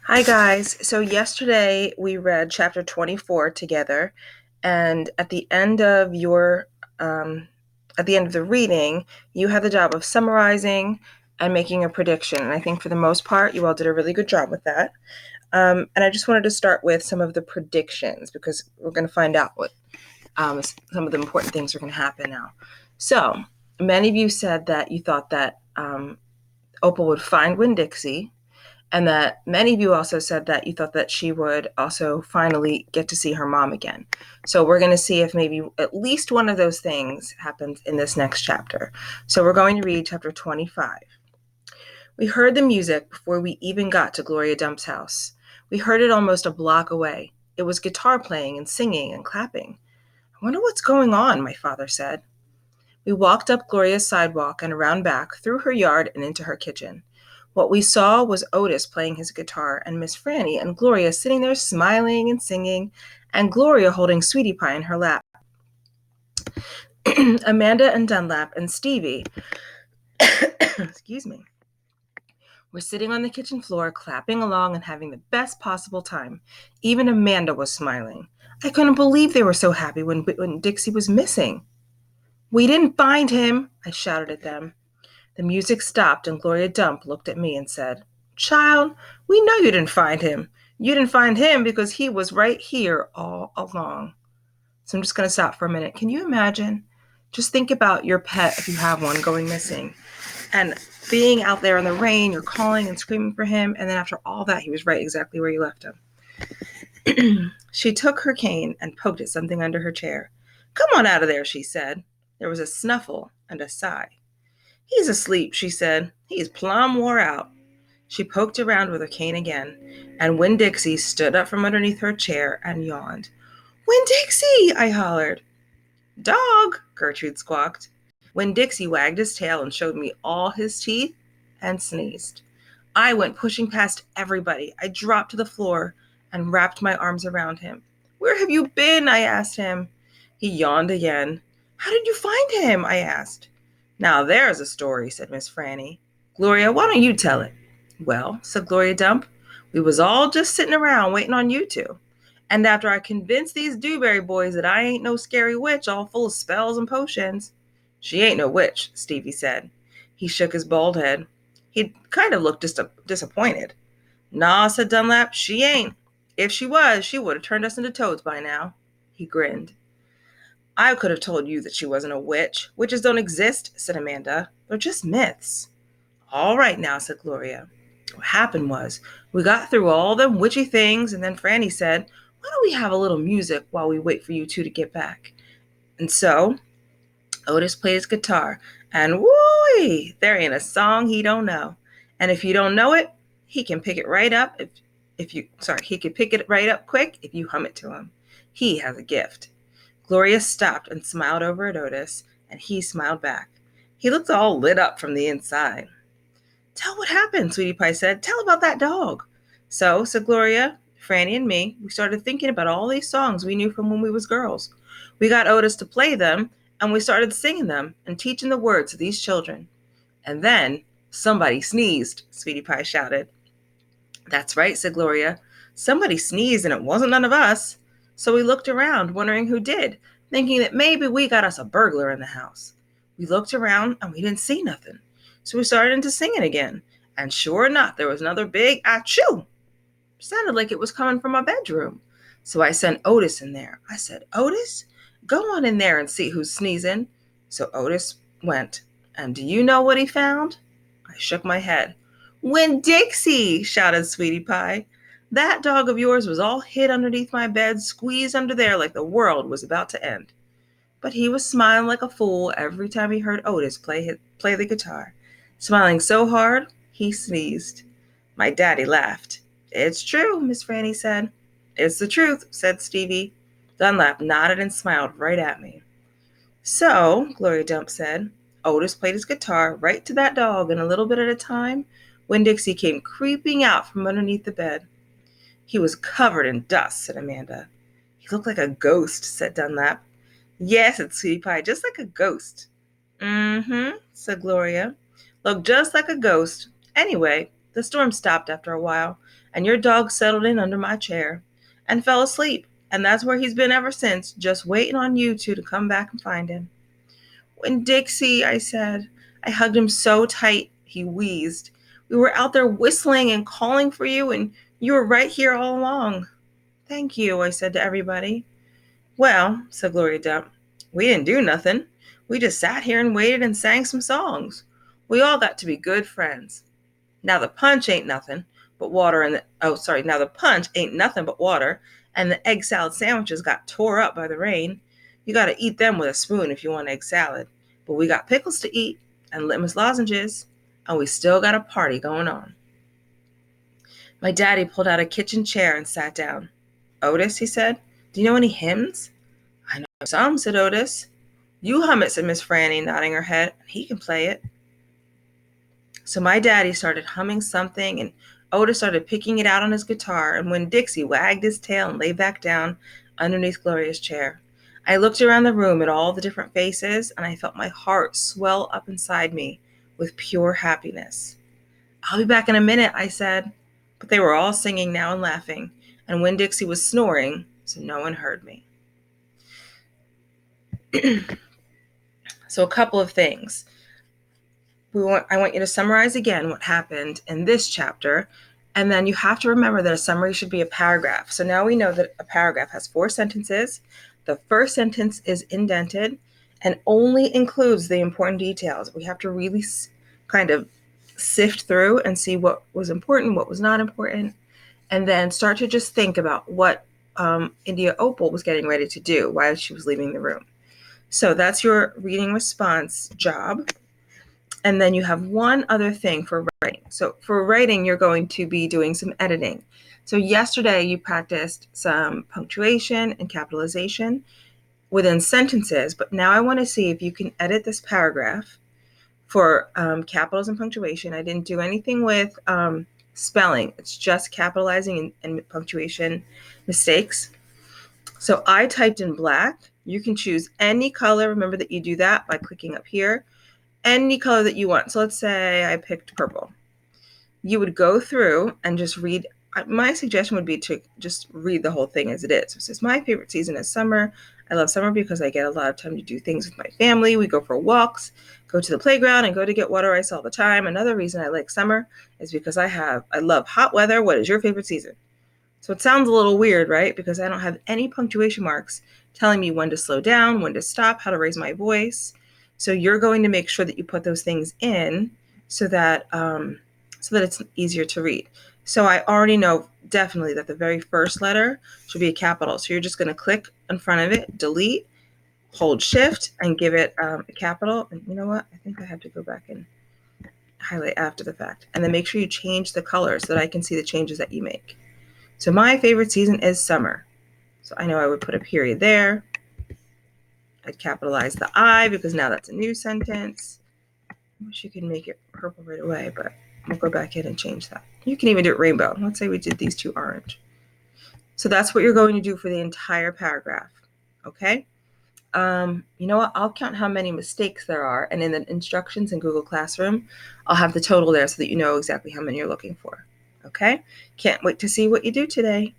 Hi guys. So yesterday we read chapter 24 together, and um, at the end of the reading, you had the job of summarizing and making a prediction. And I think for the most part, you all did a really good job with that. And I just wanted to start with some of the predictions because we're going to find out what some of the important things are going to happen now. So many of you said that you thought that Opal would find Winn-Dixie, and that many of you also said that you thought that she would also finally get to see her mom again. So we're going to see if maybe at least one of those things happens in this next chapter. So we're going to read chapter 25. We heard the music before we even got to Gloria Dump's house. We heard it almost a block away. It was guitar playing and singing and clapping. I wonder what's going on, my father said. We walked up Gloria's sidewalk and around back, through her yard and into her kitchen. What we saw was Otis playing his guitar and Miss Franny and Gloria sitting there smiling and singing, and Gloria holding Sweetie Pie in her lap. Amanda and Dunlap and Stevie, excuse me, were sitting on the kitchen floor, clapping along and having the best possible time. Even Amanda was smiling. I couldn't believe they were so happy when Dixie was missing. We didn't find him, I shouted at them. The music stopped and Gloria Dump looked at me and said, Child, we know you didn't find him. You didn't find him because he was right here all along. So I'm just going to stop for a minute. Can you imagine? Just think about your pet, if you have one, going missing. And being out there in the rain, you're calling and screaming for him. And then after all that, he was right exactly where you left him. She took her cane and poked at something under her chair. Come on out of there, she said. There was a snuffle and a sigh. He's asleep, she said. He's plumb wore out. She poked around with her cane again, and Winn-Dixie stood up from underneath her chair and yawned. Winn-Dixie, I hollered. Dog, Gertrude squawked. Winn-Dixie wagged his tail and showed me all his teeth and sneezed. I went pushing past everybody. I dropped to the floor and wrapped my arms around him. Where have you been? I asked him. He yawned again. How did you find him? I asked. Now there's a story, said Miss Franny. Gloria, why don't you tell it? Well, said Gloria Dump, we was all just sitting around waiting on you two. And after I convinced these Dewberry boys that I ain't no scary witch all full of spells and potions. She ain't no witch, Stevie said. He shook his bald head. He kind of looked disappointed. Nah, said Dunlap, she ain't. If she was, she would have turned us into toads by now. He grinned. I could have told you that she wasn't a witch. Witches don't exist, said Amanda. They're just myths. All right now, said Gloria. What happened was, we got through all them witchy things, and then Franny said, why don't we have a little music while we wait for you two to get back? And so, Otis played his guitar, and woo there ain't a song he don't know. And if you don't know it, he can pick it right up he can pick it right up quick if you hum it to him. He has a gift. Gloria stopped and smiled over at Otis, and he smiled back. He looked all lit up from the inside. Tell what happened, Sweetie Pie said. Tell about that dog. So, said Gloria, Franny and me, we started thinking about all these songs we knew from when we was girls. We got Otis to play them, and we started singing them and teaching the words to these children. And then somebody sneezed, Sweetie Pie shouted. That's right, said Gloria. Somebody sneezed, and it wasn't none of us. So we looked around, wondering who did, thinking that maybe we got us a burglar in the house. We looked around, and we didn't see nothing. So we started into singing again. And sure enough, there was another big achoo. Sounded like it was coming from my bedroom. So I sent Otis in there. I said, Otis, go on in there and see who's sneezing. So Otis went. And do you know what he found? I shook my head. Winn-Dixie, shouted Sweetie Pie. That dog of yours was all hid underneath my bed, squeezed under there like the world was about to end. But he was smiling like a fool every time he heard Otis play the guitar, smiling so hard he sneezed. My daddy laughed. It's true, Miss Franny said. It's the truth, said Stevie. Dunlap nodded and smiled right at me. So, Gloria Dump said, Otis played his guitar right to that dog, and a little bit at a time, Winn-Dixie came creeping out from underneath the bed. He was covered in dust, said Amanda. He looked like a ghost, said Dunlap. Yes, said Sweetie Pie, just like a ghost. Mm-hmm, said Gloria. Looked just like a ghost. Anyway, The storm stopped after a while, and your dog settled in under my chair and fell asleep. And that's where he's been ever since, just waiting on you two to come back and find him. Winn-Dixie, I said. I hugged him so tight, he wheezed. We were out there whistling and calling for you, and you were right here all along. Thank you, I said to everybody. Well, said Gloria Dump, we didn't do nothing. We just sat here and waited and sang some songs. We all got to be good friends. Now the punch ain't nothing but water now the punch ain't nothing but water, and the egg salad sandwiches got tore up by the rain. You got to eat them with a spoon if you want egg salad. But we got pickles to eat and litmus lozenges, and we still got a party going on. My daddy pulled out a kitchen chair and sat down. Otis, he said, do you know any hymns? I know some, said Otis. You hum it, said Miss Franny, nodding her head. He can play it. So my daddy started humming something, and Otis started picking it out on his guitar, and Winn-Dixie wagged his tail and lay back down underneath Gloria's chair. I looked around the room at all the different faces, and I felt my heart swell up inside me with pure happiness. I'll be back in a minute, I said. But they were all singing now and laughing, and Winn-Dixie was snoring, so no one heard me. So a couple of things. I want you to summarize again what happened in this chapter, and then you have to remember that a summary should be a paragraph. So now we know that a paragraph has 4 sentences. The first sentence is indented and only includes the important details. We have to really kind of sift through and see what was important, what was not important, and then start to just think about what India Opal was getting ready to do while she was leaving the room. So that's your reading response job. And then you have one other thing for writing. So for writing, you're going to be doing some editing. So yesterday you practiced some punctuation and capitalization within sentences, but now I want to see if you can edit this paragraph for capitals and punctuation. I didn't do anything with spelling. It's just capitalizing and punctuation mistakes. So I typed in black. You can choose any color. Remember that you do that by clicking up here. Any color that you want. So let's say I picked purple. You would go through and just read. My suggestion would be to just read the whole thing as it is. So it says, my favorite season is summer. I love summer because I get a lot of time to do things with my family. We go for walks, go to the playground, and go to get water ice all the time. Another reason I like summer is because I love hot weather. What is your favorite season? So it sounds a little weird, right? Because I don't have any punctuation marks telling me when to slow down, when to stop, how to raise my voice. So you're going to make sure that you put those things in so that it's easier to read. So I already know definitely that the very first letter should be a capital. So you're just going to click in front of it, delete, hold shift, and give it a capital. And you know what? I think I have to go back and highlight after the fact. And then make sure you change the color so that I can see the changes that you make. So my favorite season is summer. So I know I would put a period there. I'd capitalize the I because now that's a new sentence. I wish you could make it purple right away, but we'll go back in and change that. You can even do it rainbow. Let's say we did these 2 orange. So that's what you're going to do for the entire paragraph. Okay? You know what? I'll count how many mistakes there are, and in the instructions in Google Classroom, I'll have the total there so that you know exactly how many you're looking for. Okay? Can't wait to see what you do today.